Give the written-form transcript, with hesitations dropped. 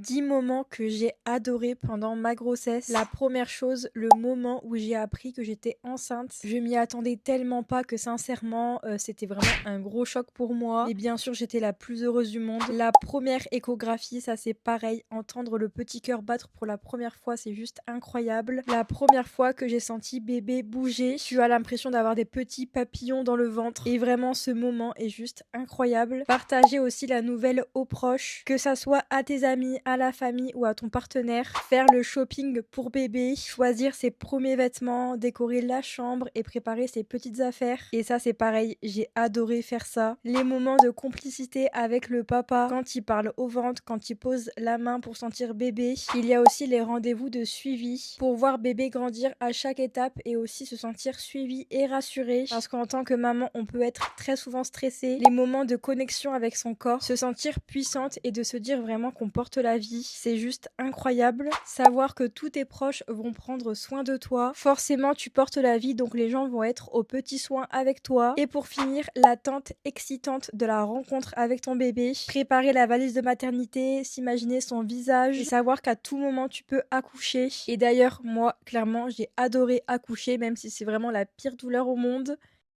10 moments que j'ai adorés pendant ma grossesse. La première chose, le moment où j'ai appris que j'étais enceinte. Je m'y attendais tellement pas que sincèrement, c'était vraiment un gros choc pour moi. Et bien sûr, j'étais la plus heureuse du monde. La première échographie, ça c'est pareil. Entendre le petit cœur battre pour la première fois, c'est juste incroyable. La première fois que j'ai senti bébé bouger, tu as l'impression d'avoir des petits papillons dans le ventre. Et vraiment, ce moment est juste incroyable. Partager aussi la nouvelle aux proches, que ça soit à tes amis, à la famille ou à ton partenaire. Faire le shopping pour bébé, choisir ses premiers vêtements, décorer la chambre et préparer ses petites affaires. Et ça, c'est pareil, j'ai adoré faire ça. Les moments de complicité avec le papa, quand il parle au ventre, quand il pose la main pour sentir bébé. Il y a aussi les rendez-vous de suivi pour voir bébé grandir à chaque étape et aussi se sentir suivi et rassuré. Parce qu'en tant que maman, on peut être très souvent stressé. Les moments de connexion avec son corps, se sentir puissante et de se dire vraiment qu'on porte la vie, c'est juste incroyable. Savoir que tous tes proches vont prendre soin de toi. Forcément, tu portes la vie, donc les gens vont être aux petits soins avec toi. Et pour finir, l'attente excitante de la rencontre avec ton bébé. Préparer la valise de maternité, s'imaginer son visage et savoir qu'à tout moment tu peux accoucher. Et d'ailleurs, moi, clairement, j'ai adoré accoucher, même si c'est vraiment la pire douleur au monde.